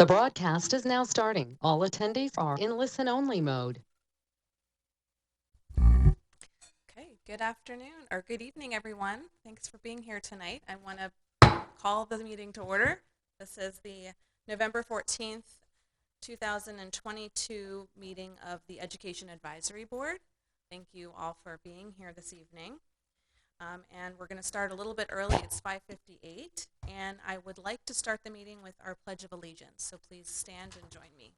The broadcast is now starting. All attendees are in listen-only mode. Okay, good afternoon or good evening, everyone. Thanks for being here tonight. I want to call the meeting to order. This is the November 14th, 2022 meeting of the Education Advisory Board. Thank you all for being here this evening. And we're going to start a little bit early. It's 5:58, and I would like to start the meeting with our Pledge of Allegiance. So please stand and join me.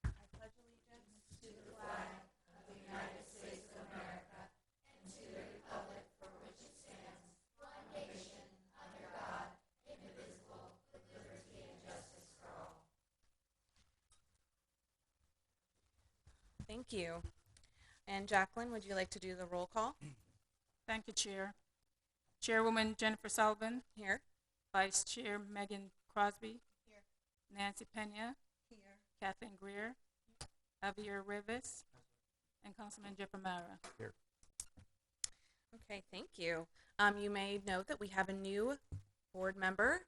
I pledge allegiance to the flag of the United States of America and to the republic for which it stands, one nation, under God, indivisible, with liberty and justice for all. Thank you. And Jacqueline, would you like to do the roll call? Thank you, Chair. Chairwoman Jennifer Sullivan, Here. Vice Chair Megan Crosby, Here. Nancy Pena, Here. Kathleen Greer, Javier Rivas, and Councilman Jeff Amara. Here. Okay, thank you. You may note that we have a new board member,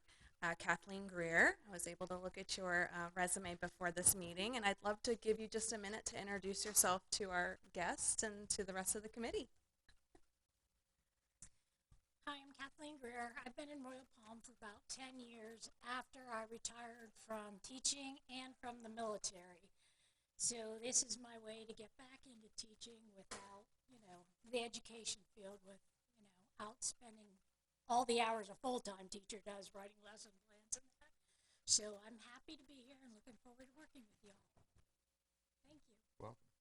Kathleen Greer. I was able to look at your resume before this meeting, and I'd love to give you just a minute to introduce yourself to our guests and to the rest of the committee. Hi, I'm Kathleen Greer. I've been in Royal Palm for about 10 years after I retired from teaching and from the military. So this is my way to get back into teaching without, the education field out spending all the hours a full-time teacher does writing lesson plans and that. So I'm happy to be here and looking forward to working with you all. Thank you. Welcome.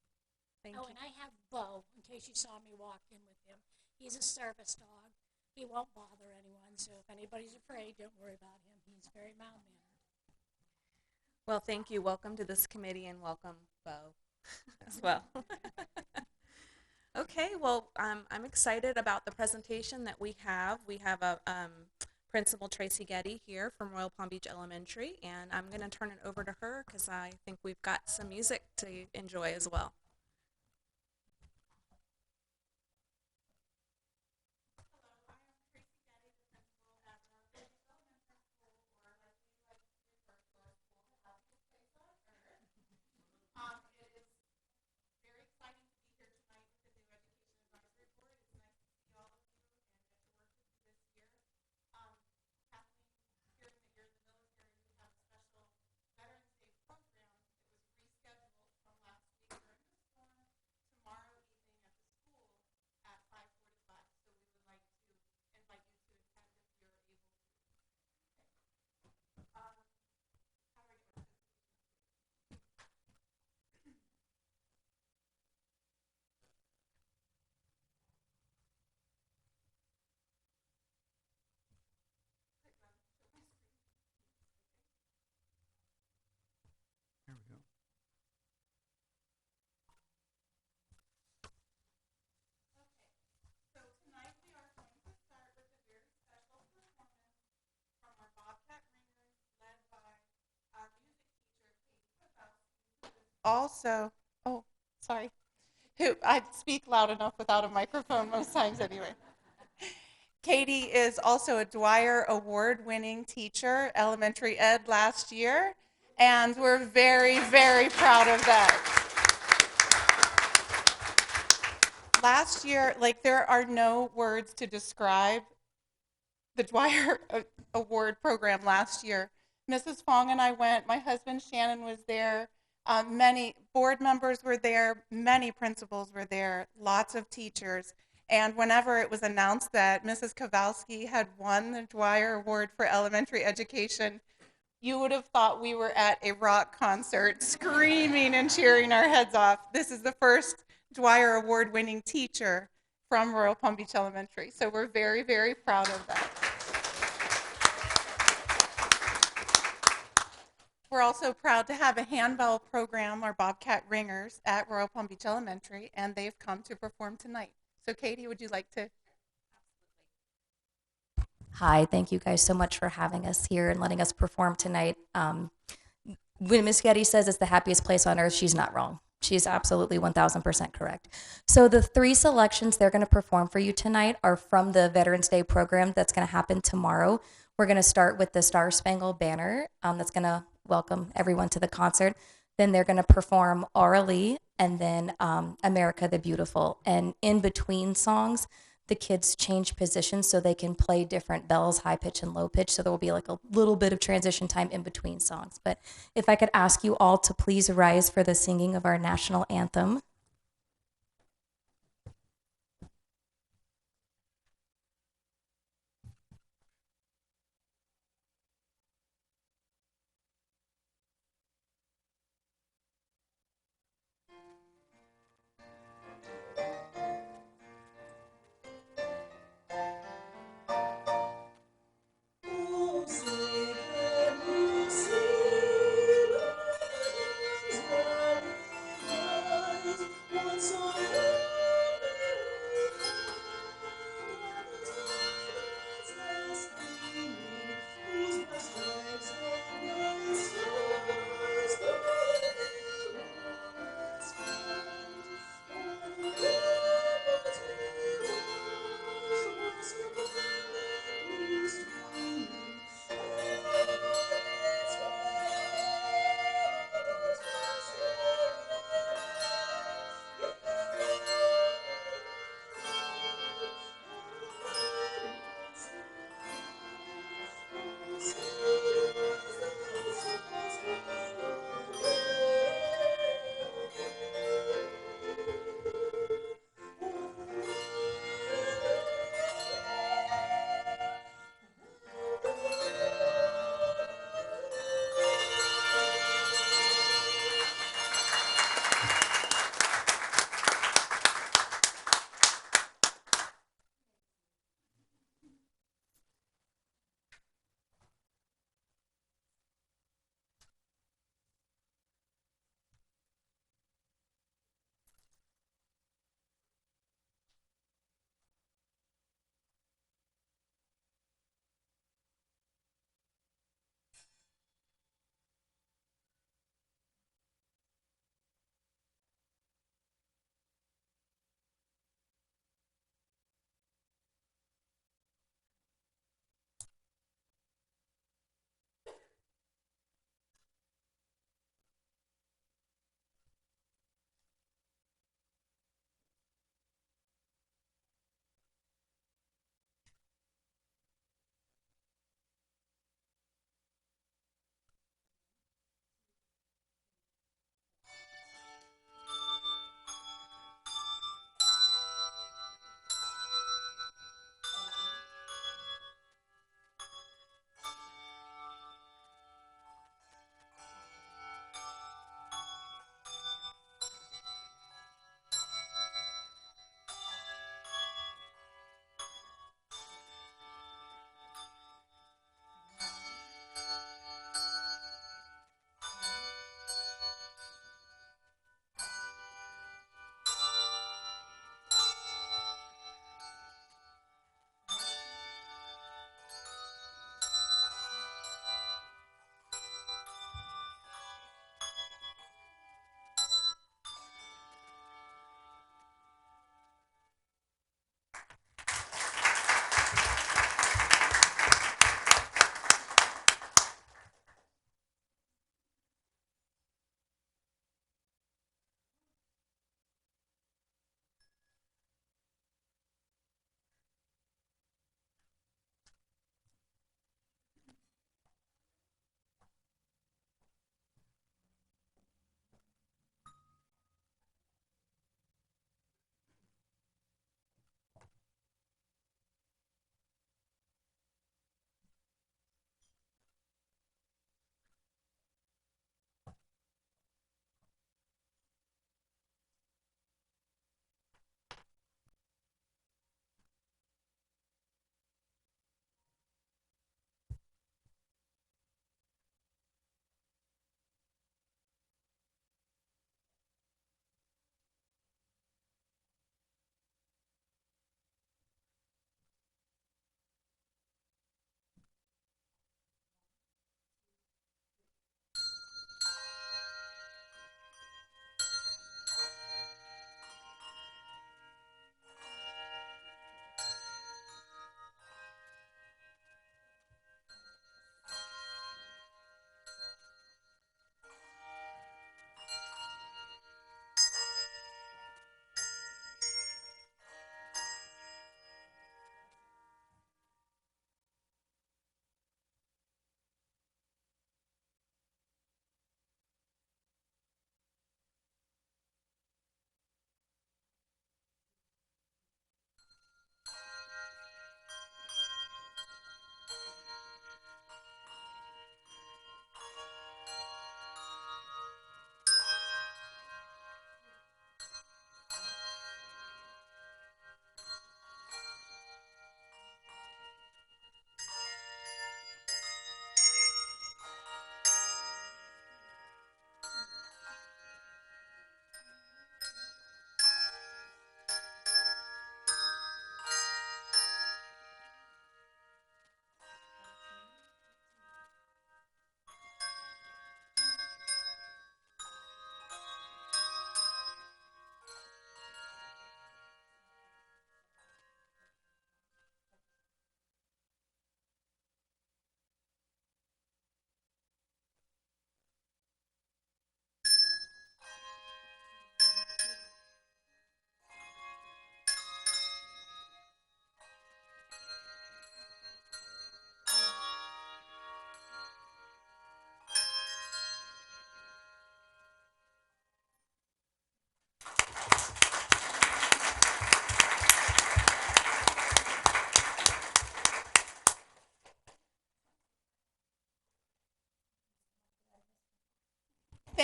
Thank Oh, you. and I have Bo, in case you saw me walk in with him. He's a service dog. He won't bother anyone, so if anybody's afraid, don't worry about him. He's very mild-mannered. Well, thank you. Welcome to this committee, and welcome, Bo, as well. Okay, well, I'm excited about the presentation that we have. We have a Principal Tracy Getty here from Royal Palm Beach Elementary, and I'm going to turn it over to her because I think we've got some music to enjoy as well. There we go. So tonight we are going to start with a very special performance from our Bobcat Ringers, led by our music teacher, Katie Kowalski, I speak loud enough without a microphone most times anyway. Katie is also a Dwyer Award-winning teacher, elementary ed last year, and we're very, very proud of that. Last year, there are no words to describe the Dwyer Award program last year. Mrs. Fong and I went, my husband Shannon was there, many board members were there, many principals were there, lots of teachers. And whenever it was announced that Mrs. Kowalski had won the Dwyer Award for Elementary Education, you would have thought we were at a rock concert, screaming and cheering our heads off. This is the first Dwyer Award-winning teacher from Royal Palm Beach Elementary. So we're very, very proud of that. We're also proud to have a handbell program, our Bobcat Ringers, at Royal Palm Beach Elementary, and they've come to perform tonight. So Katie, would you like to? Hi, thank you guys so much for having us here and letting us perform tonight. When Ms. Getty says it's the happiest place on earth, she's not wrong. She's absolutely 1,000% correct. So the 3 selections they're going to perform for you tonight are from the Veterans Day program that's going to happen tomorrow. We're going to start with the Star Spangled Banner that's going to welcome everyone to the concert. Then they're going to perform Aura Lee and then America the Beautiful. And in between songs, the kids change positions so they can play different bells, high pitch and low pitch. So there will be like a little bit of transition time in between songs. But if I could ask you all to please rise for the singing of our national anthem.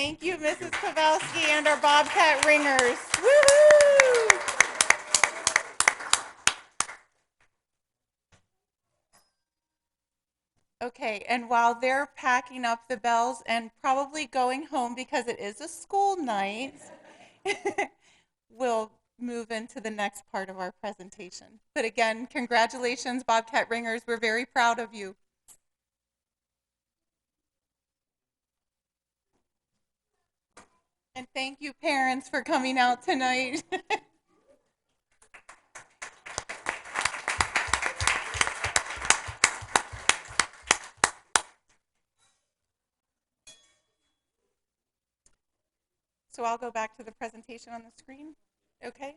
Thank you, Mrs. Kowalski and our Bobcat Ringers. Woohoo! Okay, and while they're packing up the bells and probably going home because it is a school night, we'll move into the next part of our presentation. But again, congratulations, Bobcat Ringers. We're very proud of you. And thank you, parents, for coming out tonight. So I'll go back to the presentation on the screen. Okay.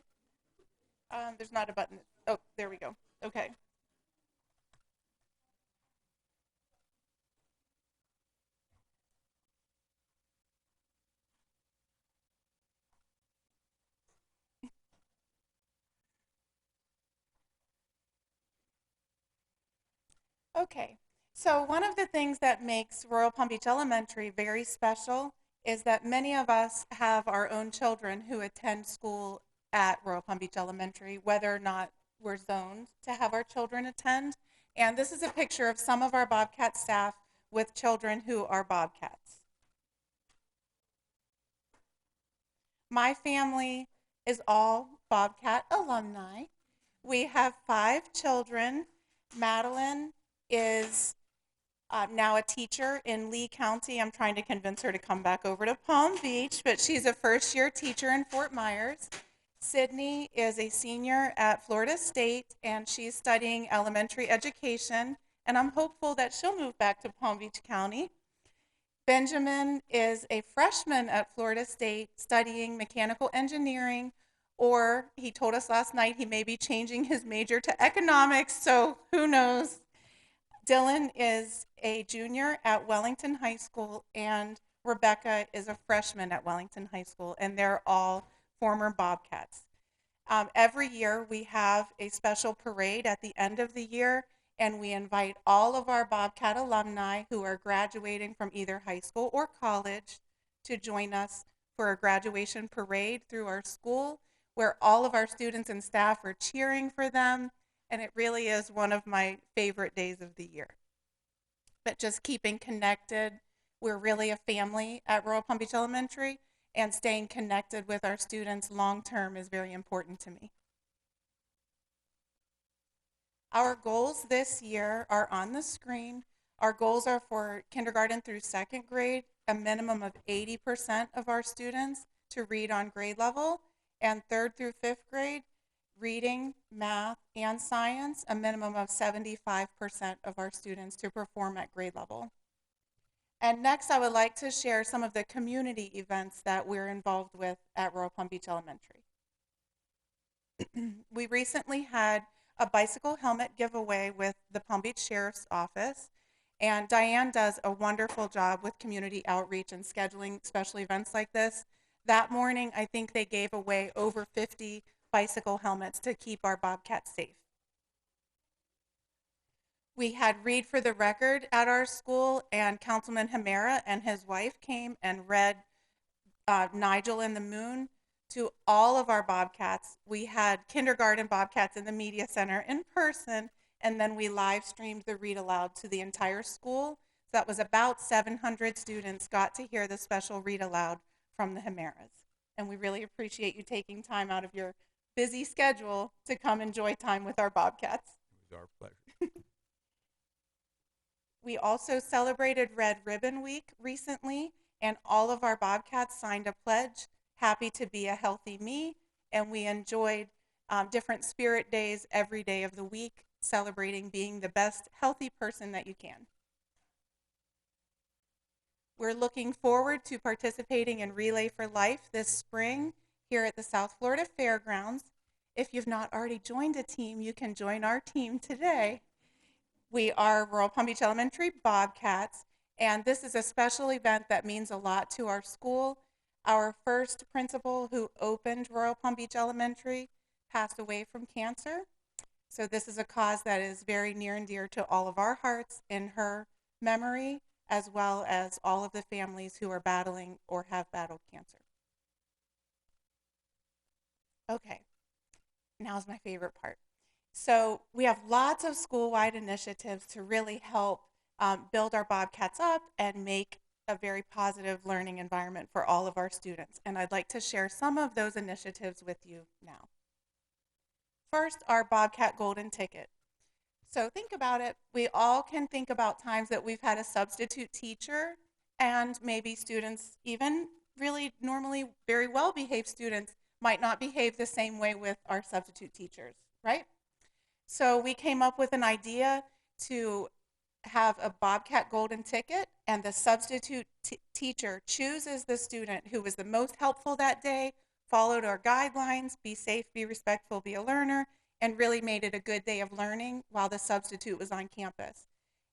There's not a button. Oh, there we go. Okay. Okay. So one of the things that makes Royal Palm Beach Elementary very special is that many of us have our own children who attend school at Royal Palm Beach Elementary, whether or not we're zoned to have our children attend. And this is a picture of some of our Bobcat staff with children who are Bobcats. My family is all Bobcat alumni. We have 5 children. Madeline is now a teacher in Lee County. I'm trying to convince her to come back over to Palm Beach, but she's a first-year teacher in Fort Myers. Sydney is a senior at Florida State, and she's studying elementary education, and I'm hopeful that she'll move back to Palm Beach County. Benjamin is a freshman at Florida State studying mechanical engineering, or he told us last night he may be changing his major to economics, so who knows. Dylan is a junior at Wellington High School, and Rebecca is a freshman at Wellington High School, and they're all former Bobcats. Every year we have a special parade at the end of the year, and we invite all of our Bobcat alumni who are graduating from either high school or college to join us for a graduation parade through our school, where all of our students and staff are cheering for them, and it really is one of my favorite days of the year. But just keeping connected, we're really a family at Royal Palm Beach Elementary, and staying connected with our students long-term is very important to me. Our goals this year are on the screen. Our goals are for kindergarten through 2nd grade, a minimum of 80% of our students to read on grade level, and 3rd through 5th grade, reading, math, and science, a minimum of 75% of our students to perform at grade level. And next, I would like to share some of the community events that we're involved with at Royal Palm Beach Elementary. We recently had a bicycle helmet giveaway with the Palm Beach Sheriff's Office, and Diane does a wonderful job with community outreach and scheduling special events like this. That morning, I think they gave away over 50 bicycle helmets to keep our Bobcats safe. We had Read for the Record at our school, and Councilman Hemera and his wife came and read Nigel and the Moon to all of our Bobcats. We had kindergarten Bobcats in the media center in person, and then we live streamed the read aloud to the entire school. So that was about 700 students got to hear the special read aloud from the Hemeras. And we really appreciate you taking time out of your busy schedule to come enjoy time with our Bobcats. It was our pleasure. We also celebrated Red Ribbon Week recently, and all of our Bobcats signed a pledge, happy to be a healthy me, and we enjoyed different spirit days every day of the week, celebrating being the best healthy person that you can. We're looking forward to participating in Relay for Life this spring here at the South Florida Fairgrounds. If you've not already joined a team, you can join our team today. We are Royal Palm Beach Elementary Bobcats, and this is a special event that means a lot to our school. Our first principal who opened Royal Palm Beach Elementary passed away from cancer. So this is a cause that is very near and dear to all of our hearts in her memory, as well as all of the families who are battling or have battled cancer. Okay, now's my favorite part. So we have lots of school-wide initiatives to really help build our Bobcats up and make a very positive learning environment for all of our students. And I'd like to share some of those initiatives with you now. First, our Bobcat Golden Ticket. So think about it. We all can think about times that we've had a substitute teacher, and maybe students, even really normally very well-behaved students, might not behave the same way with our substitute teachers, right? So we came up with an idea to have a Bobcat Golden Ticket, and the substitute teacher chooses the student who was the most helpful that day, followed our guidelines, be safe, be respectful, be a learner, and really made it a good day of learning while the substitute was on campus.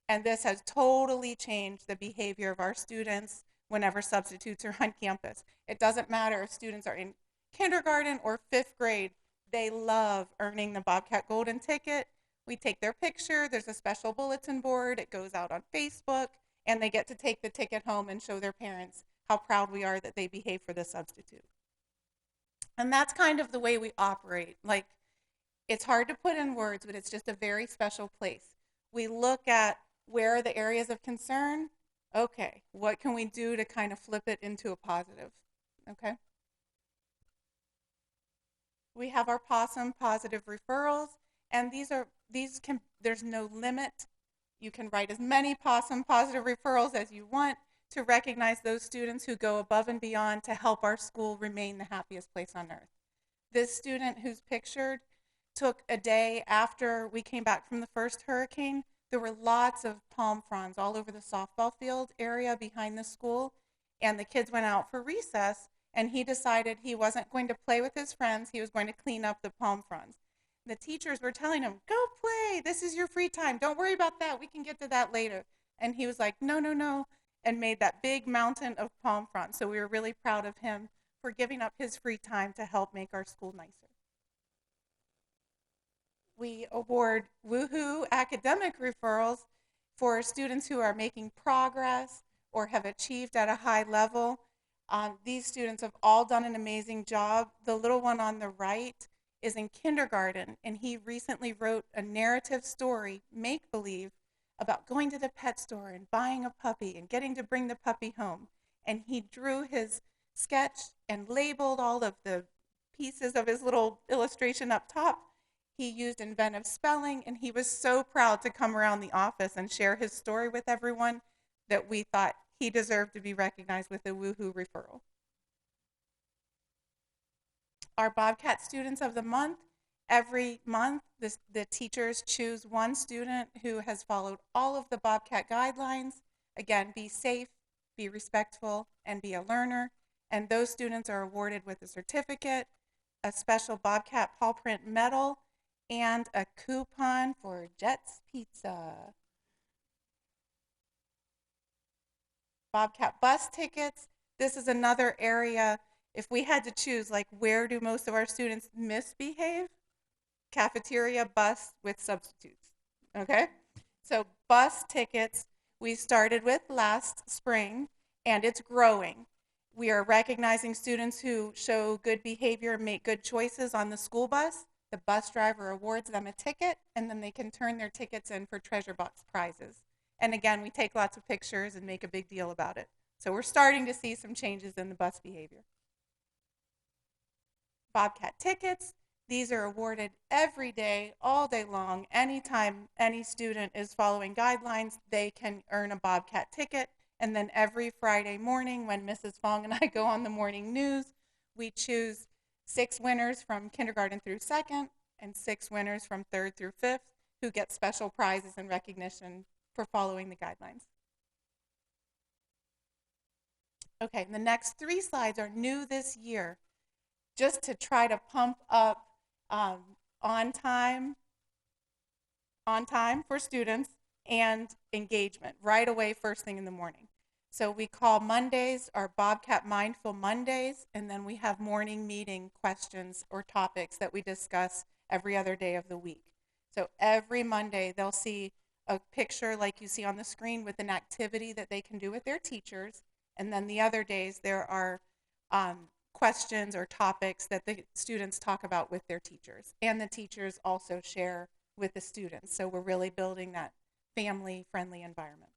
And this has totally changed the behavior of our students whenever substitutes are on campus. It doesn't matter if students are in kindergarten or 5th grade, they love earning the Bobcat Golden Ticket. We take their picture, there's a special bulletin board, it goes out on Facebook, and they get to take the ticket home and show their parents how proud we are that they behave for the substitute. And that's kind of the way we operate. Like, it's hard to put in words, but it's just a very special place. We look at where are the areas of concern. Okay, what can we do to kind of flip it into a positive? Okay. We have our Possum positive referrals, and there's no limit. You can write as many Possum positive referrals as you want to recognize those students who go above and beyond to help our school remain the happiest place on earth. This student who's pictured took a day after we came back from the first hurricane. There were lots of palm fronds all over the softball field area behind the school, and the kids went out for recess, and he decided he wasn't going to play with his friends, he was going to clean up the palm fronds. The teachers were telling him, go play, this is your free time, don't worry about that, we can get to that later. And he was like, no, no, no, and made that big mountain of palm fronds. So we were really proud of him for giving up his free time to help make our school nicer. We award Woohoo academic referrals for students who are making progress or have achieved at a high level. These students have all done an amazing job. The little one on the right is in kindergarten, and he recently wrote a narrative story, make-believe, about going to the pet store and buying a puppy and getting to bring the puppy home. And he drew his sketch and labeled all of the pieces of his little illustration up top. He used inventive spelling, and he was so proud to come around the office and share his story with everyone that we thought he deserved to be recognized with a Woohoo referral. Our Bobcat Students of the Month, every month the teachers choose one student who has followed all of the Bobcat guidelines. Again, be safe, be respectful, and be a learner. And those students are awarded with a certificate, a special Bobcat paw print medal, and a coupon for Jets Pizza. Bobcat bus tickets. This is another area, if we had to choose, like, where do most of our students misbehave? Cafeteria, bus with substitutes, okay? So bus tickets, we started with last spring, and it's growing. We are recognizing students who show good behavior and make good choices on the school bus. The bus driver awards them a ticket, and then they can turn their tickets in for treasure box prizes. And again, we take lots of pictures and make a big deal about it. So we're starting to see some changes in the bus behavior. Bobcat tickets, these are awarded every day, all day long. Anytime any student is following guidelines, they can earn a Bobcat ticket. And then every Friday morning when Mrs. Fong and I go on the morning news, we choose 6 winners from kindergarten through 2nd and 6 winners from 3rd through 5th who get special prizes and recognition for following the guidelines. Okay, the next 3 slides are new this year, just to try to pump up on time for students and engagement right away first thing in the morning. So we call Mondays our Bobcat Mindful Mondays, and then we have morning meeting questions or topics that we discuss every other day of the week. So every Monday they'll see a picture like you see on the screen with an activity that they can do with their teachers. And then the other days there are questions or topics that the students talk about with their teachers. And the teachers also share with the students. So we're really building that family-friendly environment.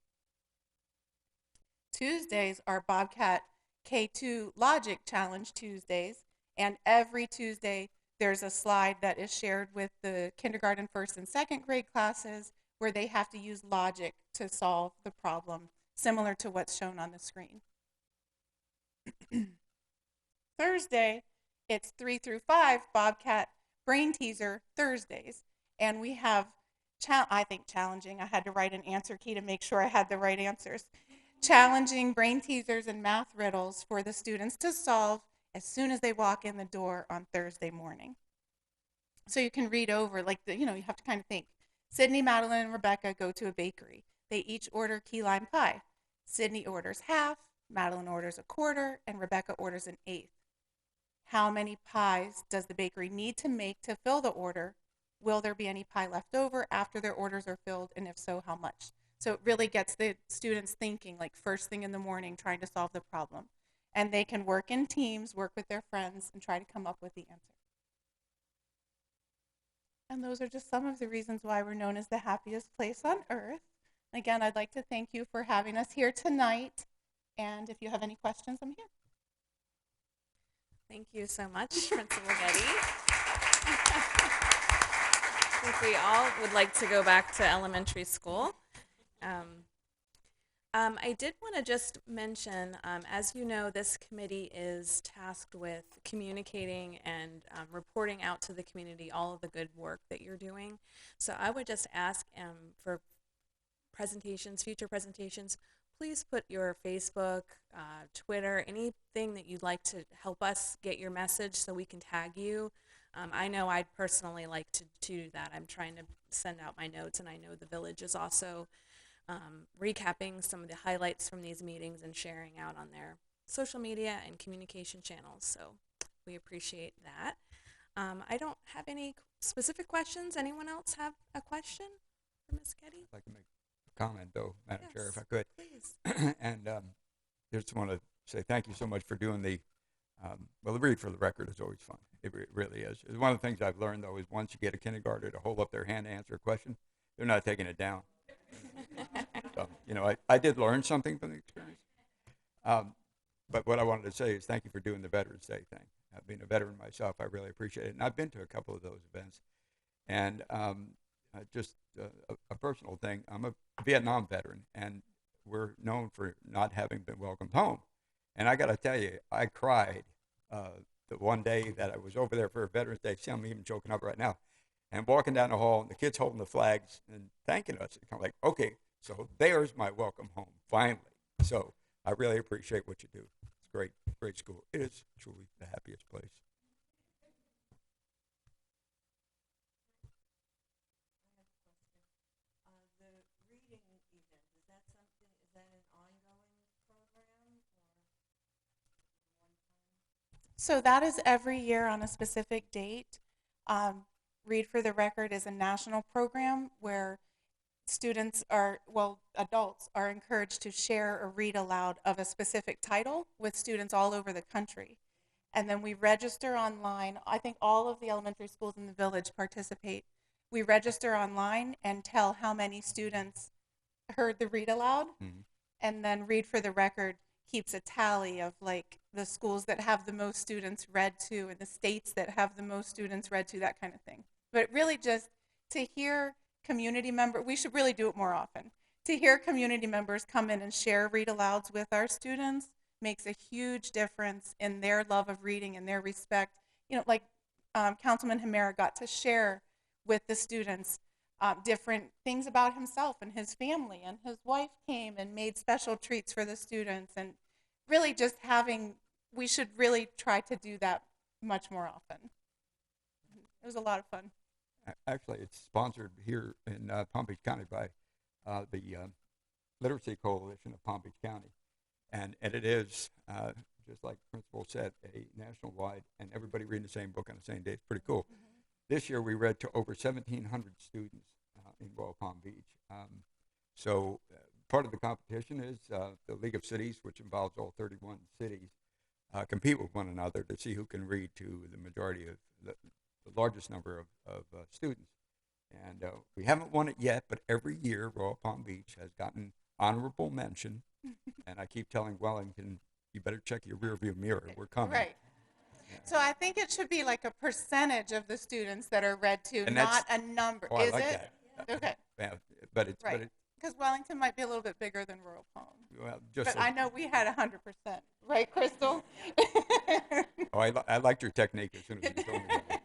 Tuesdays are Bobcat K2 Logic Challenge Tuesdays. And every Tuesday there's a slide that is shared with the kindergarten, first, and second grade classes where they have to use logic to solve the problem, similar to what's shown on the screen. Thursday, it's 3 through 5 Bobcat Brain Teaser Thursdays. And we have, I think challenging, I had to write an answer key to make sure I had the right answers. Challenging brain teasers and math riddles for the students to solve as soon as they walk in the door on Thursday morning. So you can read over, like, you have to kind of think. Sydney, Madeline, and Rebecca go to a bakery. They each order key lime pie. Sydney orders half, Madeline orders a quarter, and Rebecca orders an eighth. How many pies does the bakery need to make to fill the order? Will there be any pie left over after their orders are filled, and if so, how much? So it really gets the students thinking, like first thing in the morning, trying to solve the problem. And they can work in teams, work with their friends, and try to come up with the answer. And those are just some of the reasons why we're known as the happiest place on earth. Again, I'd like to thank you for having us here tonight. And if you have any questions, I'm here. Thank you so much, Principal Getty. I think we all would like to go back to elementary school. I did want to just mention, as you know, this committee is tasked with communicating and reporting out to the community all of the good work that you're doing. So I would just ask for presentations, future presentations, please put your Facebook, Twitter, anything that you'd like to help us get your message so we can tag you. I know I'd personally like to do that. I'm trying to send out my notes, and I know the village is also recapping some of the highlights from these meetings and sharing out on their social media and communication channels. So we appreciate that. I don't have any specific questions. Anyone else have a question for Ms. Getty? I'd like to make a comment, though, Madam Chair, if I could. Please. And just want to say thank you so much for doing the read for the record is always fun. It really is. It's one of the things I've learned, though, is once you get a kindergartner to hold up their hand to answer a question, they're not taking it down. So, I did learn something from the experience. But what I wanted to say is thank you for doing the Veterans Day thing. Being a veteran myself, I really appreciate it. And I've been to a couple of those events. And just a personal thing, I'm a Vietnam veteran, and we're known for not having been welcomed home. And I got to tell you, I cried the one day that I was over there for Veterans Day. See, I'm even choking up right now. And walking down the hall, and the kids holding the flags and thanking us. It's kind of like, okay, so there's my welcome home, finally. So I really appreciate what you do. It's great, great school. It is truly the happiest place. So that is every year on a specific date. Read for the Record is a national program where adults are encouraged to share or read aloud of a specific title with students all over the country. And then we register online. I think all of the elementary schools in the village participate. We register online and tell how many students heard the read aloud. Mm-hmm. And then Read for the Record keeps a tally of like the schools that have the most students read to and the states that have the most students read to, that kind of thing. But really just to hear community members, we should really do it more often. To hear community members come in and share read-alouds with our students makes a huge difference in their love of reading and their respect. Like Councilman Hemera got to share with the students different things about himself and his family, and his wife came and made special treats for the students, and really just we should really try to do that much more often. It was a lot of fun. Actually, it's sponsored here in Palm Beach County by the Literacy Coalition of Palm Beach County. And it is, just like the principal said, a national-wide, and everybody reading the same book on the same day. It's pretty cool. Mm-hmm. This year we read to over 1,700 students in Royal Palm Beach. So part of the competition is the League of Cities, which involves all 31 cities, compete with one another to see who can read to the majority of the largest number of students. And we haven't won it yet, but every year Royal Palm Beach has gotten honorable mention. And I keep telling Wellington, you better check your rearview mirror. We're coming. Right. So I think it should be like a percentage of the students that are read to, And not that's- a number. Oh, I Is like it? that. Okay. Yeah, but it's Right. Because Wellington might be a little bit bigger than Royal Palm. well, just But so, I know we had 100%. Right, Crystal? oh, I liked your technique as soon as you told me that.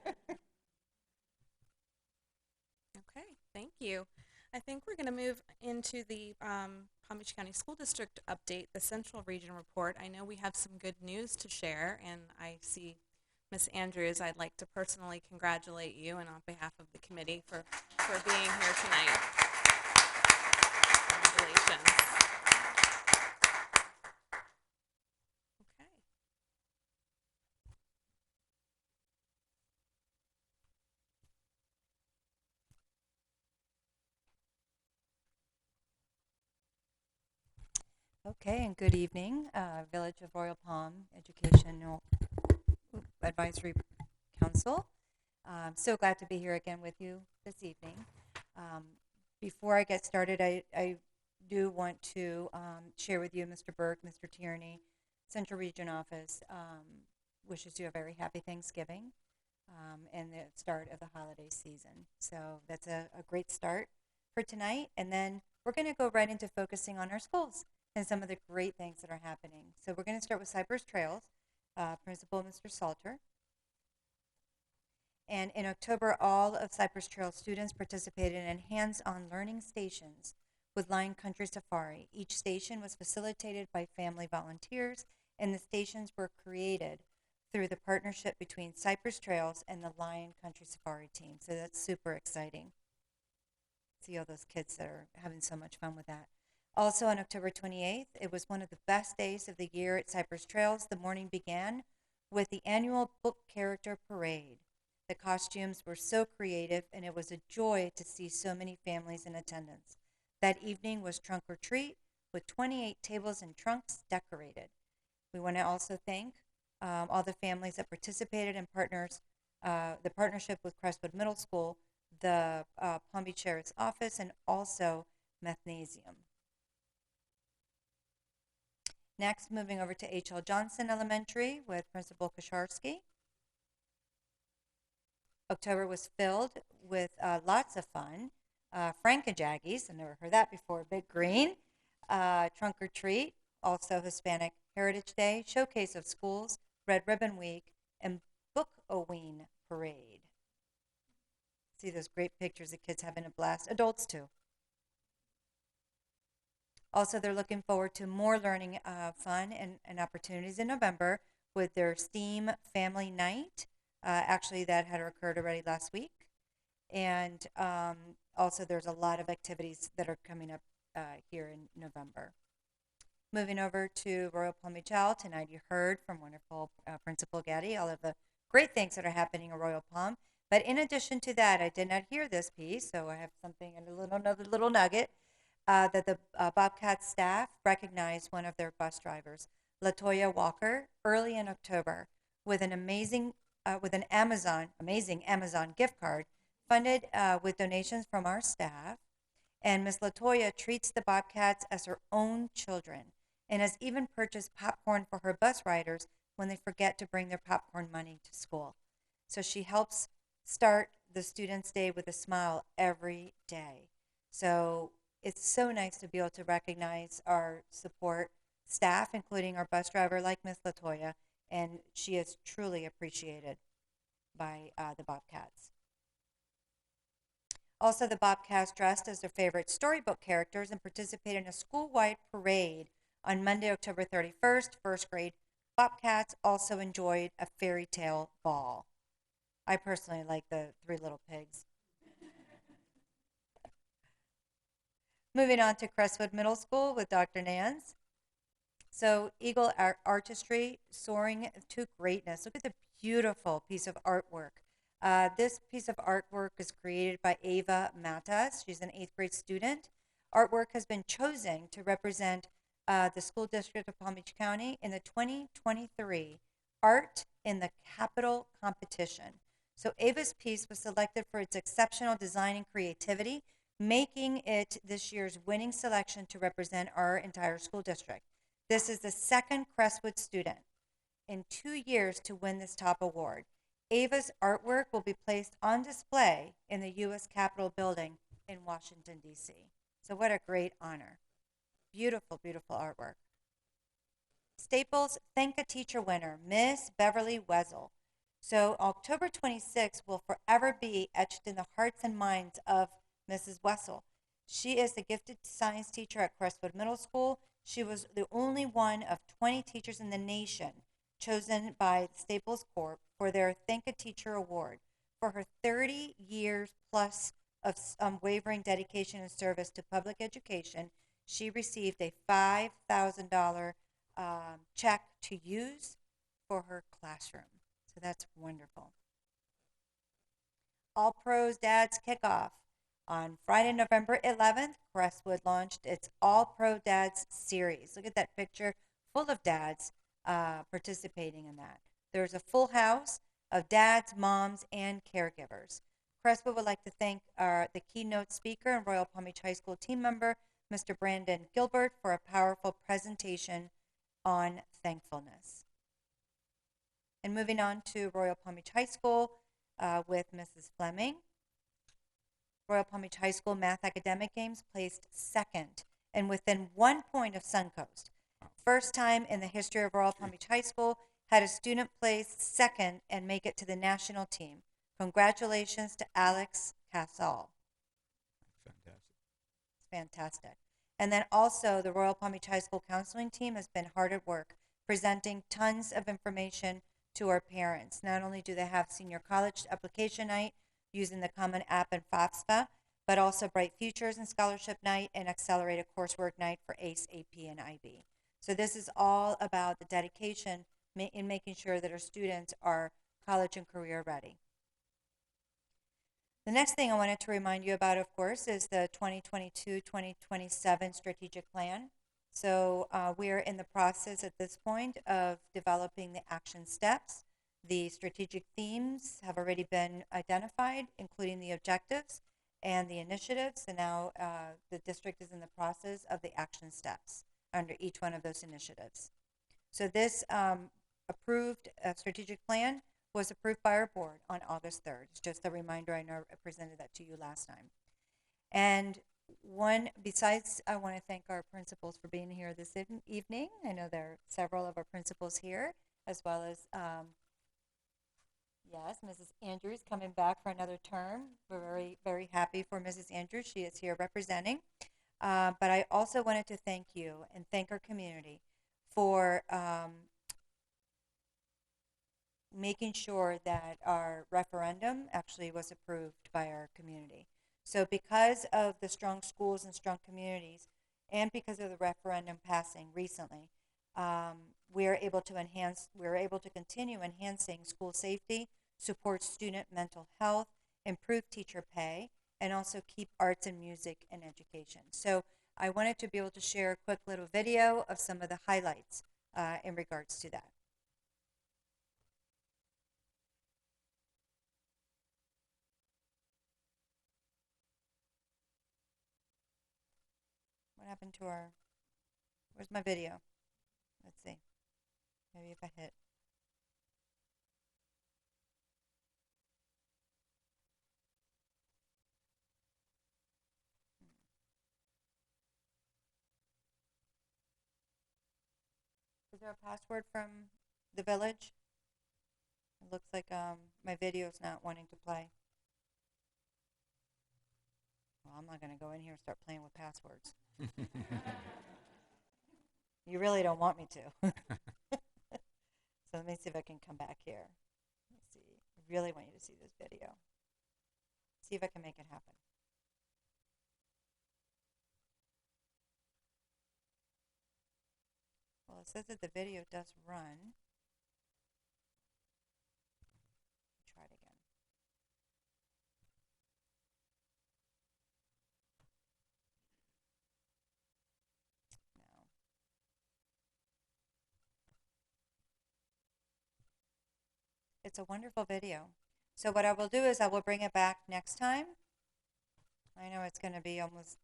Okay, thank you. I think we're going to move into the Palm Beach County School District update, the Central Region report. I know we have some good news to share, and I see Ms. Andrews. I'd like to personally congratulate you and on behalf of the committee for being here tonight. Congratulations. Okay. Okay, and good evening, Village of Royal Palm Educational Advisory Council. I'm so glad to be here again with you this evening. Before I get started, I do want to share with you, Mr. Burke, Mr. Tierney, Central Region Office wishes you a very happy Thanksgiving and the start of the holiday season. So that's a great start for tonight. And then we're going to go right into focusing on our schools and some of the great things that are happening. So we're going to start with Cypress Trails, Principal Mr. Salter. And in October, all of Cypress Trails students participated in hands-on learning stations with Lion Country Safari. Each station was facilitated by family volunteers, and the stations were created through the partnership between Cypress Trails and the Lion Country Safari team. So that's super exciting. See all those kids that are having so much fun with that. Also on October 28th, it was one of the best days of the year at Cypress Trails. The morning began with the annual book character parade. The costumes were so creative, and it was a joy to see so many families in attendance. That evening was trunk or treat with 28 tables and trunks decorated. We want to also thank all the families that participated in the partnership with Crestwood Middle School, the Palm Beach Sheriff's Office, and also Methnasium. Next, moving over to H.L. Johnson Elementary with Principal Kosharski. October was filled with lots of fun. Frankajaggies, I've never heard that before, Big Green, Trunk or Treat, also Hispanic Heritage Day, Showcase of Schools, Red Ribbon Week, and Book-O-Ween Parade. See those great pictures of kids having a blast, adults too. Also, they're looking forward to more learning fun and opportunities in November with their STEAM Family Night. Actually, that had occurred already last week. And also, there's a lot of activities that are coming up here in November. Moving over to Royal Palm Beach Owl, tonight you heard from wonderful Principal Gaddy all of the great things that are happening in Royal Palm. But in addition to that, I did not hear this piece, so I have something, another little nugget. That the Bobcat staff recognized one of their bus drivers, LaToya Walker, early in October with an amazing Amazon gift card funded with donations from our staff. And Miss LaToya treats the Bobcats as her own children and has even purchased popcorn for her bus riders when they forget to bring their popcorn money to school. So she helps start the students' day with a smile every day. So it's so nice to be able to recognize our support staff, including our bus driver like Miss LaToya, and she is truly appreciated by the Bobcats. Also, the Bobcats dressed as their favorite storybook characters and participated in a school-wide parade on Monday, October 31st. First grade Bobcats also enjoyed a fairy tale ball. I personally like the Three Little Pigs. Moving on to Crestwood Middle School with Dr. Nance. So Eagle Artistry, Soaring to Greatness. Look at the beautiful piece of artwork This piece of artwork is created by Ava Matas. She's an 8th grade student. Artwork has been chosen to represent the school district of Palm Beach County in the 2023 Art in the Capital competition. So Ava's piece was selected for its exceptional design and creativity, making it this year's winning selection to represent our entire school district. This is the second Crestwood student in 2 years to win this top award. Ava's artwork will be placed on display in the U.S. Capitol building in Washington, D.C. So what a great honor. Beautiful, beautiful artwork. Staples Thank a Teacher winner, Miss Beverly Wessel. So October 26th will forever be etched in the hearts and minds of Mrs. Wessel. She is the gifted science teacher at Crestwood Middle School. She was the only one of 20 teachers in the nation chosen by Staples Corp for their Thank a Teacher award for her 30 years plus of unwavering dedication and service to public education. She received a $5,000 check to use for her classroom. So that's wonderful. All Pros Dads Kickoff. On Friday, November 11th, Crestwood launched its All Pro Dads series. Look at that picture, full of dads participating in that. There's a full house of dads, moms, and caregivers. Crestwood would like to thank the keynote speaker and Royal Palm Beach High School team member, Mr. Brandon Gilbert, for a powerful presentation on thankfulness. And moving on to Royal Palm Beach High School with Mrs. Fleming. Royal Palm Beach High School Math Academic Games placed second and within 1 point of Suncoast. First time in the history of Royal Palm Beach High School had a student place second and make it to the national team. Congratulations to Alex Casal. Fantastic. Fantastic. And then also the Royal Palm Beach High School counseling team has been hard at work presenting tons of information to our parents. Not only do they have senior college application night using the Common App and FAFSA, but also Bright Futures and Scholarship Night and Accelerated Coursework Night for ACE, AP, and IB. So this is all about the dedication in making sure that our students are college and career ready. The next thing I wanted to remind you about, of course, is the 2022-2027 strategic plan. So we're in the process at this point of developing the action steps. The strategic themes have already been identified, including the objectives and the initiatives, and now the district is in the process of the action steps under each one of those initiatives. So this approved strategic plan was approved by our board on August 3rd. It's just a reminder, I know I presented that to you last time. And besides, I want to thank our principals for being here this evening. I know there are several of our principals here, as well as yes, Mrs. Andrews coming back for another term. We're very, very happy for Mrs. Andrews. She is here representing. But I also wanted to thank you and thank our community for making sure that our referendum actually was approved by our community. So because of the strong schools and strong communities, and because of the referendum passing recently, we are able to continue enhancing school safety, support student mental health, improve teacher pay, and also keep arts and music and education. So I wanted to be able to share a quick little video of some of the highlights in regards to that. What happened to where's my video? Let's see. Maybe if I hit. Is there a password from the village? It looks like my video is not wanting to play. Well, I'm not going to go in here and start playing with passwords. You really don't want me to. So let me see if I can come back here. Let's see. I really want you to see this video. See if I can make it happen. Well, it says that the video does run. Try it again. It's a wonderful video. So what I will do is I will bring it back next time. I know it's going to be almost,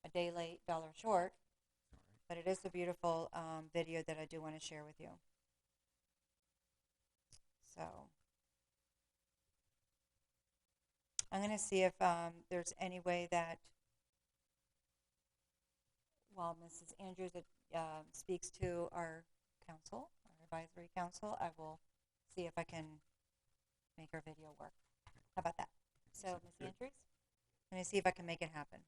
a day late, dollar short, but it is a beautiful video that I do want to share with you. So I'm going to see if there's any way that while Mrs. Andrews speaks to our council, our advisory council, I will see if I can make our video work. How about that? So, Ms. Andrews, let me see if I can make it happen.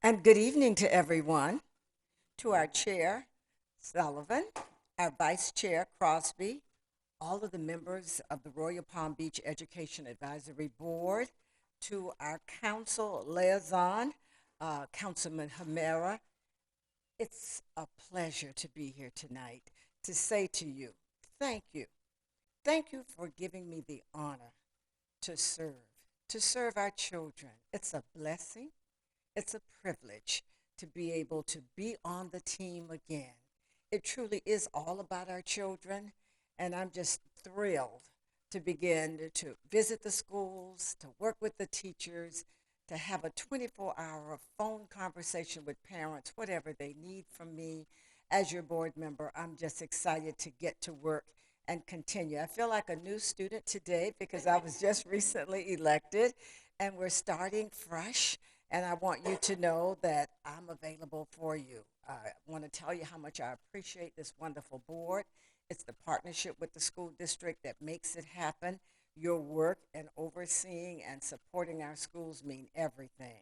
And good evening to everyone, to our chair, Sullivan, our vice chair, Crosby, all of the members of the Royal Palm Beach Education Advisory Board, to our council liaison, Councilman Hamera. It's a pleasure to be here tonight to say to you, thank you. Thank you for giving me the honor to serve our children. It's a blessing. It's a privilege to be able to be on the team again. It truly is all about our children, and I'm just thrilled to begin to visit the schools, to work with the teachers, to have a 24-hour phone conversation with parents, whatever they need from me. As your board member, I'm just excited to get to work and continue. I feel like a new student today because I was just recently elected, and we're starting fresh. And I want you to know that I'm available for you. I want to tell you how much I appreciate this wonderful board. It's the partnership with the school district that makes it happen. Your work and overseeing and supporting our schools mean everything.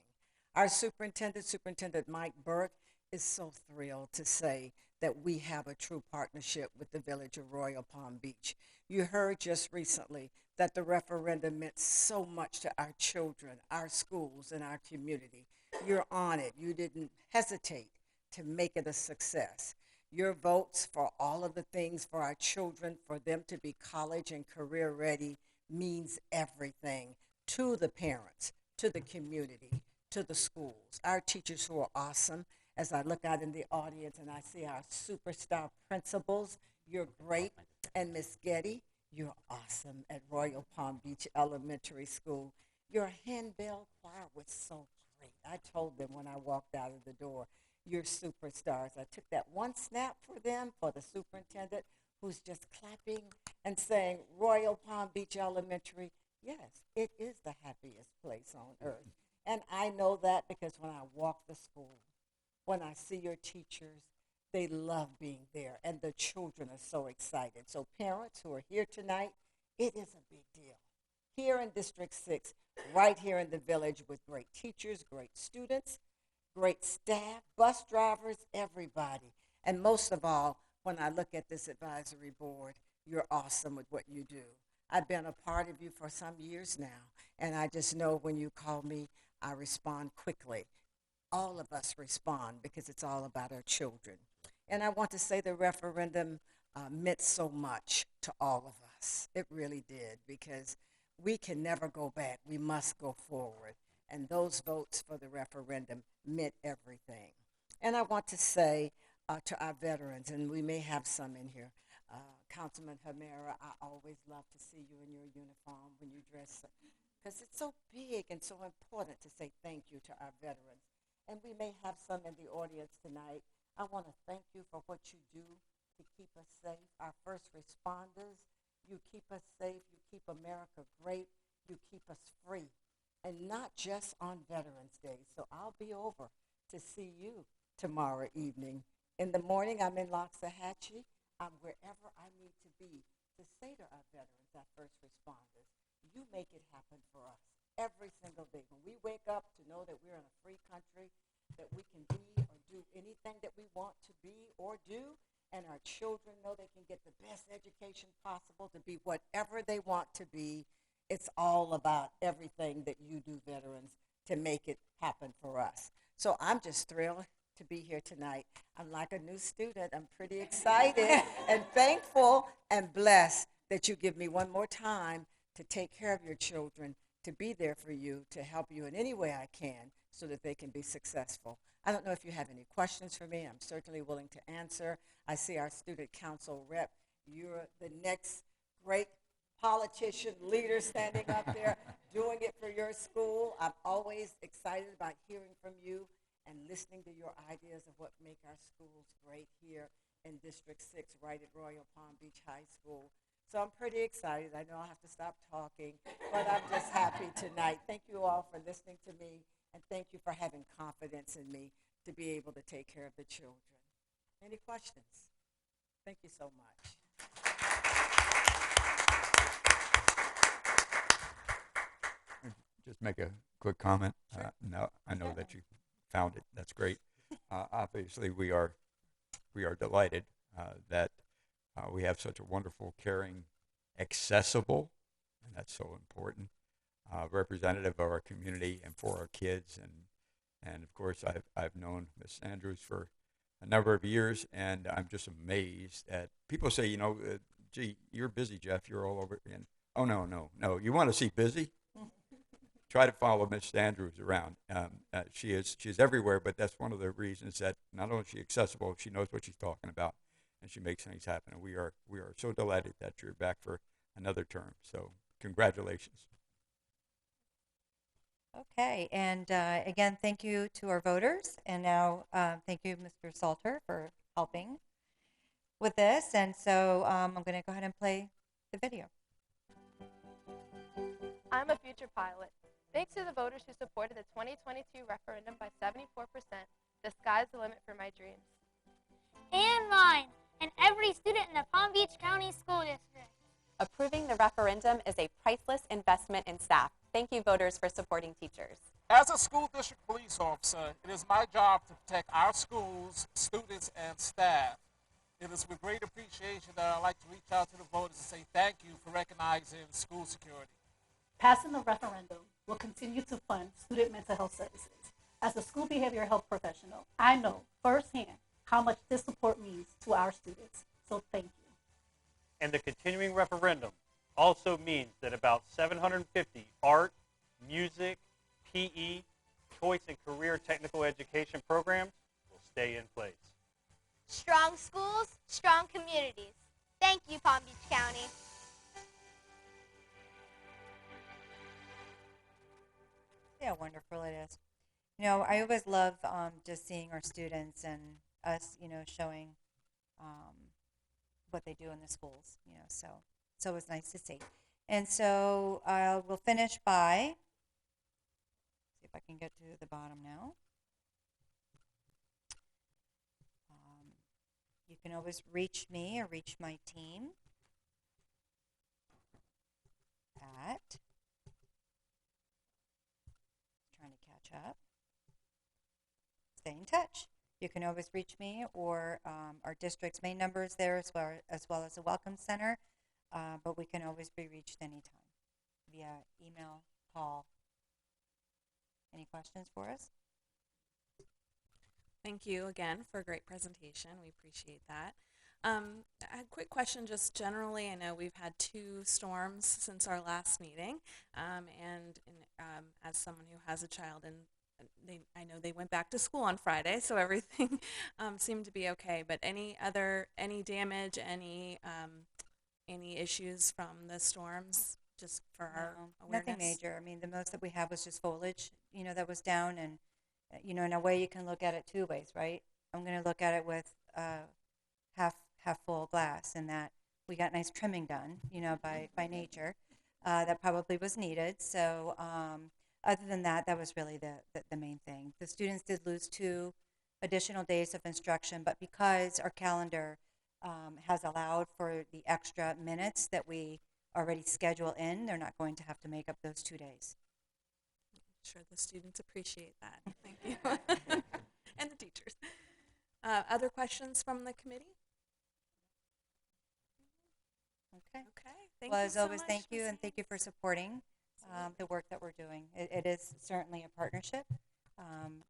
Our Superintendent Mike Burke, is so thrilled to say that we have a true partnership with the Village of Royal Palm Beach. You heard just recently that the referendum meant so much to our children, our schools, and our community. You're on it. You didn't hesitate to make it a success. Your votes for all of the things for our children, for them to be college and career ready, means everything to the parents, to the community, to the schools. Our teachers who are awesome. As I look out in the audience and I see our superstar principals, you're great. And Miss Getty, you're awesome at Royal Palm Beach Elementary School. Your handbell choir was so great. I told them when I walked out of the door, you're superstars. I took that one snap for them, for the superintendent, who's just clapping and saying, Royal Palm Beach Elementary, yes, it is the happiest place on earth. And I know that because when I walk the school, when I see your teachers, they love being there, and the children are so excited. So parents who are here tonight, it is a big deal. Here in District 6, right here in the village with great teachers, great students, great staff, bus drivers, everybody. And most of all, when I look at this advisory board, you're awesome with what you do. I've been a part of you for some years now, and I just know when you call me, I respond quickly. All of us respond because it's all about our children. And I want to say the referendum meant so much to all of us. It really did, because we can never go back. We must go forward. And those votes for the referendum meant everything. And I want to say to our veterans, and we may have some in here, Councilman Hamera, I always love to see you in your uniform when you dress up, because it's so big and so important to say thank you to our veterans. And we may have some in the audience tonight. I want to thank you for what you do to keep us safe. Our first responders, you keep us safe, you keep America great, you keep us free. And not just on Veterans Day. So I'll be over to see you tomorrow evening. In the morning, I'm in Loxahatchee. I'm wherever I need to be to say to our veterans, our first responders, you make it happen for us every single day. When we wake up to know that we're in a free country, that we can be or do anything that we want to be or do, and our children know they can get the best education possible to be whatever they want to be. It's all about everything that you do, veterans, to make it happen for us. So I'm just thrilled to be here tonight. I'm like a new student. I'm pretty excited and thankful and blessed that you give me one more time to take care of your children, to be there for you, to help you in any way I can so that they can be successful. I don't know if you have any questions for me. I'm certainly willing to answer. I see our student council rep. You're the next great politician, leader standing up there doing it for your school. I'm always excited about hearing from you and listening to your ideas of what make our schools great here in District 6, right at Royal Palm Beach High School. So I'm pretty excited. I know I'll have to stop talking, but I'm just happy tonight. Thank you all for listening to me, and thank you for having confidence in me to be able to take care of the children. Any questions? Thank you so much. Just make a quick comment. No, I know that you found it. That's great. Obviously, we are delighted that we have such a wonderful, caring, accessible, and that's so important, representative of our community and for our kids. And of course, I've known Miss Andrews for a number of years, and I'm just amazed at people say, you know, gee, you're busy, Jeff. You're all over. And oh no. You want to see busy? Try to follow Miss Andrews around. She's everywhere, but that's one of the reasons that not only is she accessible, she knows what she's talking about, and she makes things happen. And we are so delighted that you're back for another term. So congratulations. Okay, and again, thank you to our voters, and now thank you, Mr. Salter, for helping with this. And so I'm going to go ahead and play the video. I'm a future pilot. Thanks to the voters who supported the 2022 referendum by 74%, the sky's the limit for my dreams. And mine, and every student in the Palm Beach County School District. Approving the referendum is a priceless investment in staff. Thank you, voters, for supporting teachers. As a school district police officer, it is my job to protect our schools, students, and staff. It is with great appreciation that I'd like to reach out to the voters and say thank you for recognizing school security. Passing the referendum will continue to fund student mental health services. As a school behavioral health professional, I know firsthand how much this support means to our students. So thank you. And the continuing referendum also means that about 750 art, music, PE, choice and career technical education programs will stay in place. Strong schools, strong communities. Thank you, Palm Beach County. Yeah, wonderful it is. You know, I always love just seeing our students and us, you know, showing what they do in the schools, you know, so it's always nice to see. And so we'll finish by, see if I can get to the bottom now. You can always reach me or reach my team at, trying to catch up, stay in touch. You can always reach me or our district's main number is there as well as the Welcome Center, but we can always be reached anytime via email, call. Any questions for us? Thank you again for a great presentation. We appreciate that. A quick question just generally. I know we've had 2 storms since our last meeting, and as someone who has a child, and I know they went back to school on Friday, so everything seemed to be okay. But any damage, any issues from the storms, just for our awareness? Nothing major. I mean, the most that we have was just foliage, you know, that was down, and you know, in a way you can look at it 2 ways, right? I'm going to look at it with half full glass, in that we got nice trimming done, you know, by nature. That probably was needed. So other than that, that was really the main thing. The students did lose 2 additional days of instruction, but because our calendar has allowed for the extra minutes that we already schedule in, they're not going to have to make up those 2 days. I'm sure the students appreciate that. Thank you. And the teachers. Other questions from the committee? Okay. Thank Well, you as so always, much, thank you, Ms. and thank you for supporting the work that we're doing. It is certainly a partnership,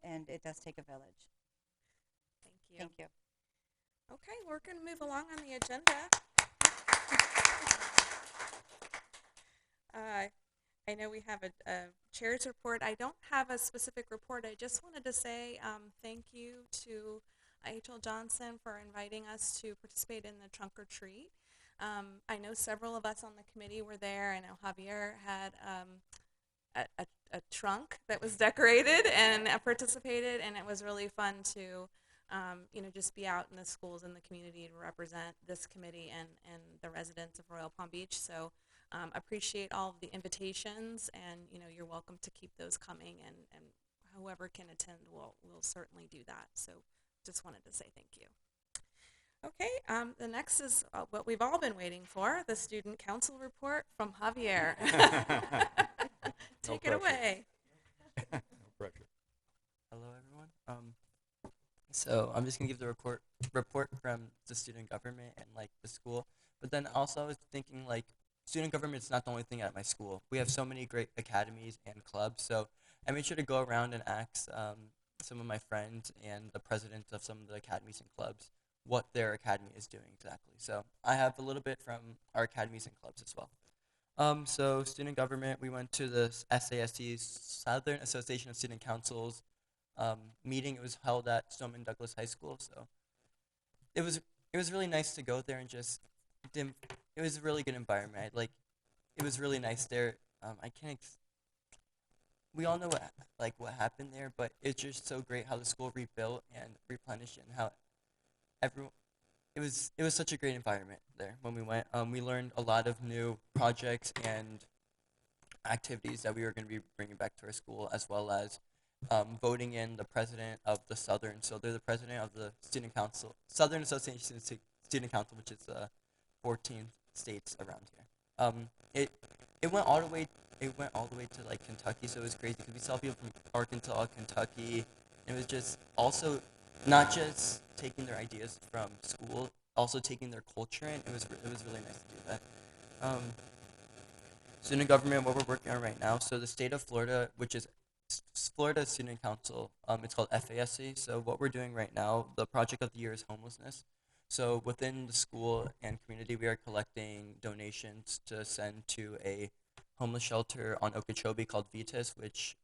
and it does take a village. Thank you. Okay, we're going to move along on the agenda. I know we have a chair's report. I don't have a specific report. I just wanted to say thank you to H.L. Johnson for inviting us to participate in the trunk or treat. I know several of us on the committee were there. I know Javier had a trunk that was decorated and participated, and it was really fun to just be out in the schools and the community to represent this committee and the residents of Royal Palm Beach. So appreciate all of the invitations, and you're welcome to keep those coming, and whoever can attend will certainly do that. So just wanted to say thank you. Okay, the next is what we've all been waiting for, the student council report from Javier. Take it away. No pressure. Hello, everyone. So I'm just gonna give the report from the student government and like the school. But then also I was thinking like student government is not the only thing at my school. We have so many great academies and clubs. So I made sure to go around and ask some of my friends and the presidents of some of the academies and clubs what their academy is doing exactly. So I have a little bit from our academies and clubs as well. So student government, we went to the SASC's Southern Association of Student Councils meeting. It was held at Stoneman Douglas High School. So it was really nice to go there and just it was a really good environment. It was really nice there. We all know what happened there, but it's just so great how the school rebuilt and replenished and how it was such a great environment there when we went. We learned a lot of new projects and activities that we were going to be bringing back to our school, as well as voting in the president of the Southern. So they're the president of the Student Council, Southern Association Student Council, which is 14 states around here. It went all the way. It went all the way to like Kentucky, so it was crazy because we saw people from Arkansas, Kentucky. And it was just also not just taking their ideas from school, also taking their culture in. It was really nice to do that. Student government, what we're working on right now. So the state of Florida, which is Florida Student Council, it's called FASC. So what we're doing right now, the project of the year is homelessness. So within the school and community, we are collecting donations to send to a homeless shelter on Okeechobee called Vitas, which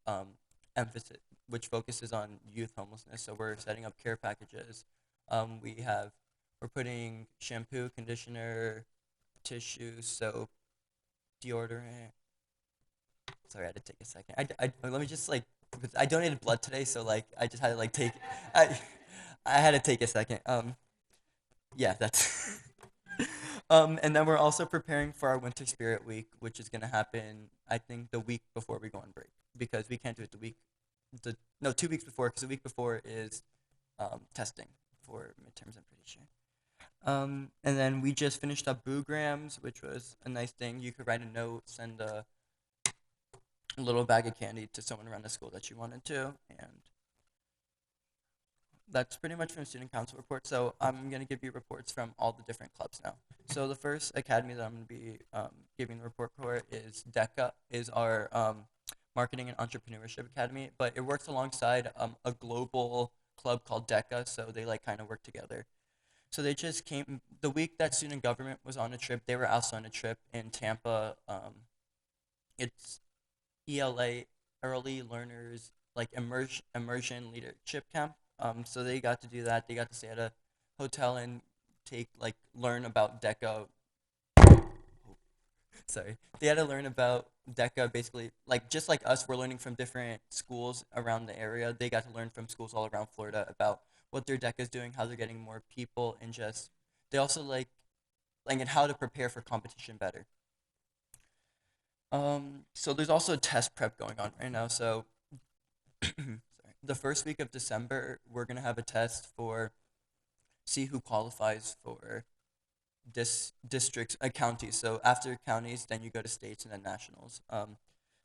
focuses on youth homelessness. So we're setting up care packages. We're putting shampoo, conditioner, tissue, soap, deodorant. Sorry, I had to take a second. Let me just I donated blood today, so I just had to take. I had to take a second. Yeah, that's. And then we're also preparing for our Winter Spirit Week, which is going to happen, I think, the week before we go on break, because we can't do it 2 weeks before, because the week before is testing for midterms, I'm pretty sure. And then we just finished up Boograms, which was a nice thing. You could write a note, send a little bag of candy to someone around the school that you wanted to, and that's pretty much from the student council report. So I'm going to give you reports from all the different clubs now. So the first academy that I'm going to be giving the report for is DECA, is our marketing and entrepreneurship academy, but it works alongside a global club called DECA, so they kind of work together. So they just came, the week that student government was on a trip, they were also on a trip in Tampa. It's ELA, Early Learners, immersion leadership camp. So they got to do that. They got to stay at a hotel and learn about DECA. Sorry. They had to learn about DECA, basically, just like us, we're learning from different schools around the area. They got to learn from schools all around Florida about what their DECA is doing, how they're getting more people, and they also and how to prepare for competition better. So there's also a test prep going on right now. So the first week of December, we're going to have a test see who qualifies for districts, counties. So after counties, then you go to states and then nationals.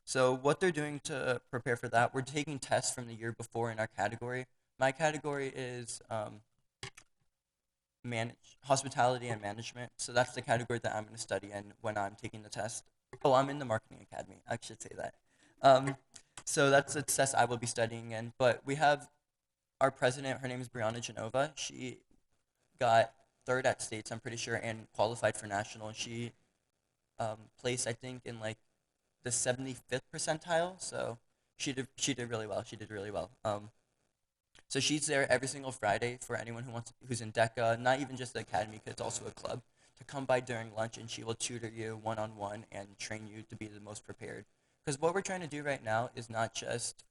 So what they're doing to prepare for that, we're taking tests from the year before in our category. My category is hospitality and management. So that's the category that I'm going to study in when I'm taking the test. Oh, I'm in the marketing academy. I should say that. So that's a test I will be studying in. But we have our president, her name is Brianna Genova. She got third at states, I'm pretty sure, and qualified for national. She placed, I think, in like the 75th percentile. So she did really well. She did really well. So she's there every single Friday for anyone who's in DECA, not even just the academy, because it's also a club, to come by during lunch, and she will tutor you one-on-one and train you to be the most prepared. Because what we're trying to do right now is not just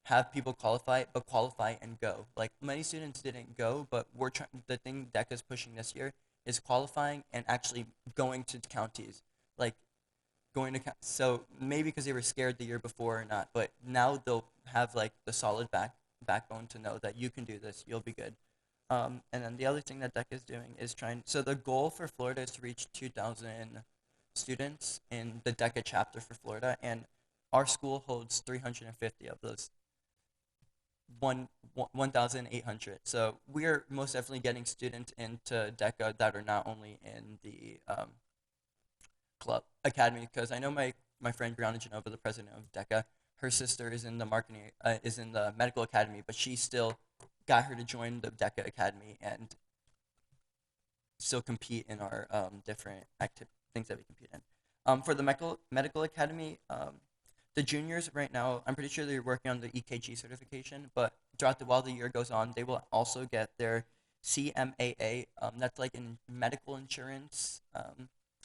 have people qualify, but qualify and go. Like, many students didn't go, but the thing DECA is pushing this year is qualifying and actually going to counties. Like, so maybe because they were scared the year before or not, but now they'll have like the solid backbone to know that you can do this, you'll be good. And then the other thing that DECA is doing is so the goal for Florida is to reach 2,000 students in the DECA chapter for Florida, and our school holds 350 of those 1,800. So we're most definitely getting students into DECA that are not only in the club academy, because I know my friend Brianna Genova, the president of DECA, her sister is in the medical academy, but she still got her to join the DECA academy and still compete in our different things that we compete in. For the medical academy, the juniors right now, I'm pretty sure they're working on the EKG certification, but while the year goes on, they will also get their CMAA, that's like in medical insurance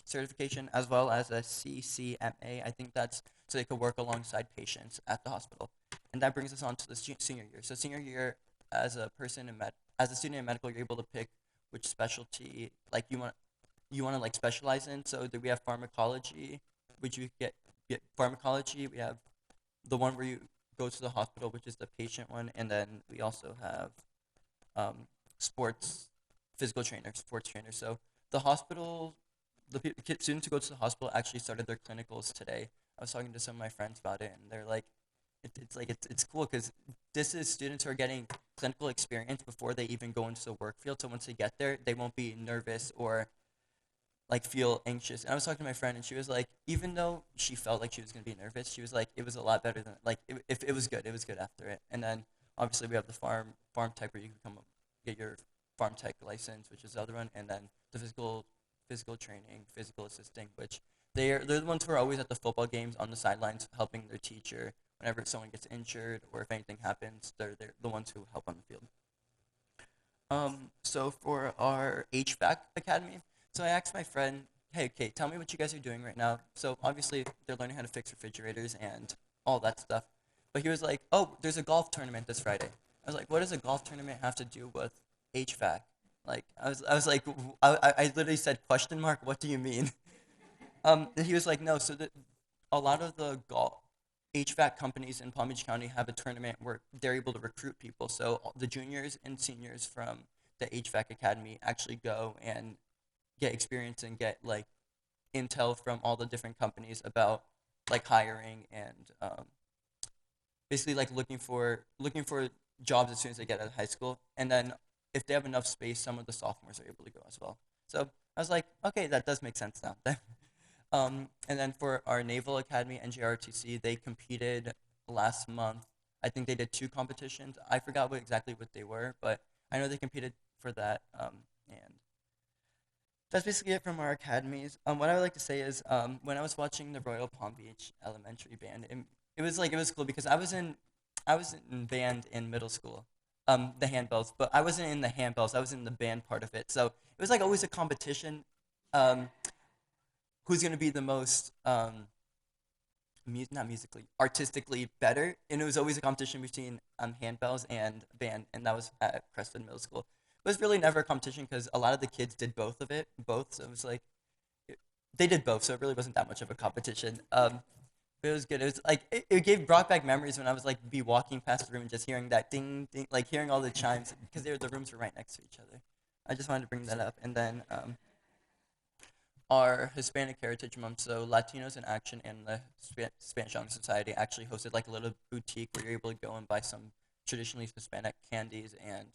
certification, as well as a CCMA. I think that's so they could work alongside patients at the hospital. And that brings us on to the senior year. So senior year, as a student in medical, you're able to pick which specialty like you want to like specialize in. So we have pharmacology, which you get pharmacology. We have the one where you go to the hospital, which is the patient one, and then we also have sports trainer. So the hospital, students who go to the hospital actually started their clinicals today. I was talking to some of my friends about it, and they're like, it's cool because this is students who are getting clinical experience before they even go into the work field. So once they get there, they won't be nervous or like feel anxious. And I was talking to my friend, and she was like, even though she felt like she was gonna be nervous, she was like, it was a lot better than if it was good. It was good after it. And then obviously we have the farm tech where you can get your farm tech license, which is the other one, and then the physical training, physical assisting, which they're the ones who are always at the football games on the sidelines helping their teacher whenever someone gets injured or if anything happens. They're the ones who help on the field. So for our HVAC academy, so I asked my friend, hey, okay, tell me what you guys are doing right now. So obviously they're learning how to fix refrigerators and all that stuff. But he was like, oh, there's a golf tournament this Friday. I was like, what does a golf tournament have to do with HVAC? Like, I was like, I literally said, question mark, what do you mean? And he was like, no, so a lot of the HVAC companies in Palm Beach County have a tournament where they're able to recruit people. So the juniors and seniors from the HVAC academy actually go and get experience and get like intel from all the different companies about like hiring and basically like looking for jobs as soon as they get out of high school. And then if they have enough space, some of the sophomores are able to go as well. So I was like, okay, that does make sense now. And then for our Naval Academy, NJROTC, they competed last month. I think they did 2 competitions. I forgot exactly what they were, but I know they competed for that. And that's basically it from our academies. What I would like to say is when I was watching the Royal Palm Beach Elementary Band, it was cool because I was in band in middle school, the handbells, but I wasn't in the handbells. I was in the band part of it. So it was like always a competition. Who's going to be the most, not musically, artistically better. And it was always a competition between handbells and band, and that was at Creston Middle School. It was really never a competition because a lot of the kids did both, so it was like, they did both, so it really wasn't that much of a competition. But it was good. It was like, it brought back memories when I was like, walking past the room and just hearing that ding, ding, like hearing all the chimes, because the rooms were right next to each other. I just wanted to bring that up. And then, our Hispanic Heritage Month, so Latinos in Action and the Spanish Young Society actually hosted like a little boutique where you're able to go and buy some traditionally Hispanic candies, and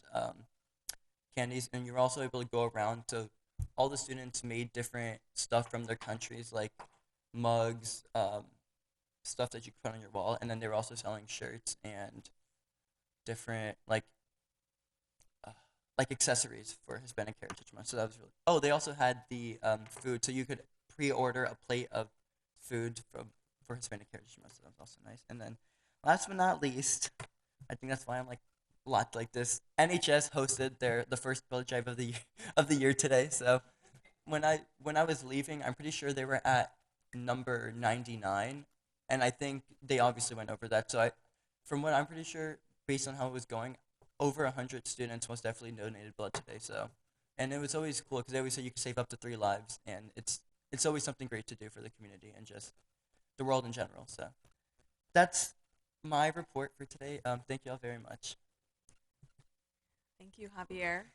you're also able to go around. So all the students made different stuff from their countries, like mugs, stuff that you could put on your wall, and then they were also selling shirts and different like like accessories for Hispanic Heritage Month. So that was really. Oh, they also had the food, so you could pre-order a plate of food for Hispanic Heritage Month. So that was also nice. And then, last but not least, I think that's why I'm like a lot like this. NHS hosted the first village drive of the year today. So when I was leaving, I'm pretty sure they were at number 99, and I think they obviously went over that. So from what I'm pretty sure, based on how it was going, over 100 students most definitely donated blood today. So, and it was always cool because they always say you can save up to 3 lives, and it's always something great to do for the community and just the world in general. So that's my report for today. Thank you all very much. Thank you, Javier,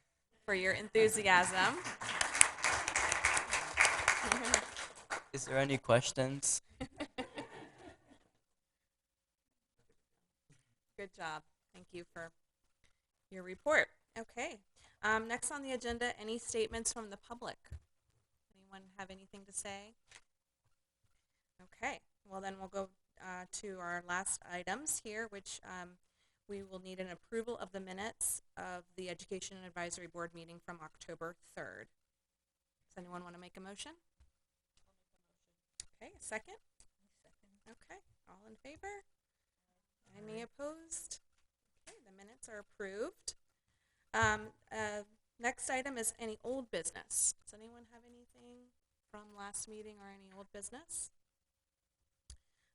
for your enthusiasm. Is there any questions? Good job. Thank you for your report. Okay. Next on the agenda, any statements from the public? Anyone have anything to say? Okay. Well, then we'll go to our last items here, which we will need an approval of the minutes of the Education Advisory Board meeting from October 3rd. Does anyone want to make a motion? Okay, a second? Okay, all in favor? Any opposed? Okay, the minutes are approved. Next item is any old business. Does anyone have anything from last meeting or any old business?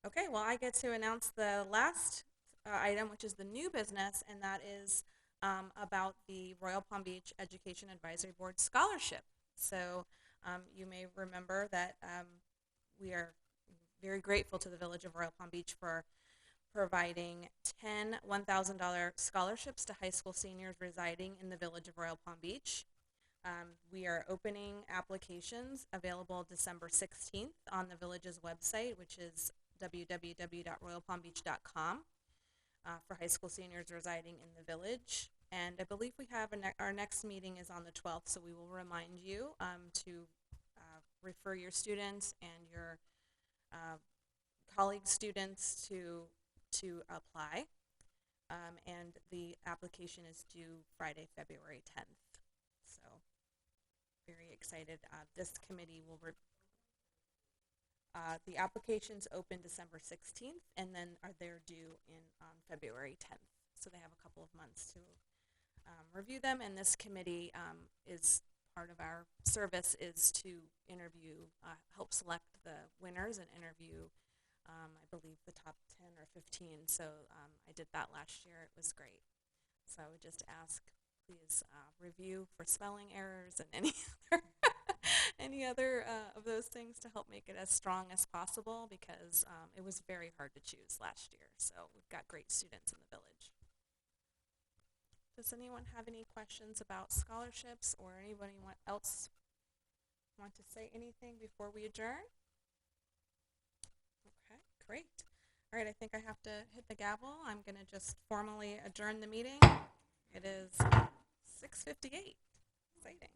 Okay, well, I get to announce the last item, which is the new business, and that is about the Royal Palm Beach Education Advisory Board scholarship. So you may remember that we are very grateful to the Village of Royal Palm Beach for providing 10 $1,000 scholarships to high school seniors residing in the Village of Royal Palm Beach. We are opening applications available December 16th on the Village's website, which is www.royalpalmbeach.com for high school seniors residing in the Village. And I believe we have our next meeting is on the 12th, so we will remind you to refer your students and your colleague students to apply, and the application is due Friday, February 10th. So very excited. This committee will the applications open December 16th, and then they're due on February 10th. So they have a couple of months to review them, and this committee is part of our service is to interview, help select the winners and interview I believe the top 10 or 15. So I did that last year. It was great. So I would just ask, please review for spelling errors and any other of those things to help make it as strong as possible, because it was very hard to choose last year. So we've got great students in the Village. Does anyone have any questions about scholarships, or anybody else want to say anything before we adjourn? Okay, great. All right, I think I have to hit the gavel. I'm going to just formally adjourn the meeting. It is 6:58. Exciting.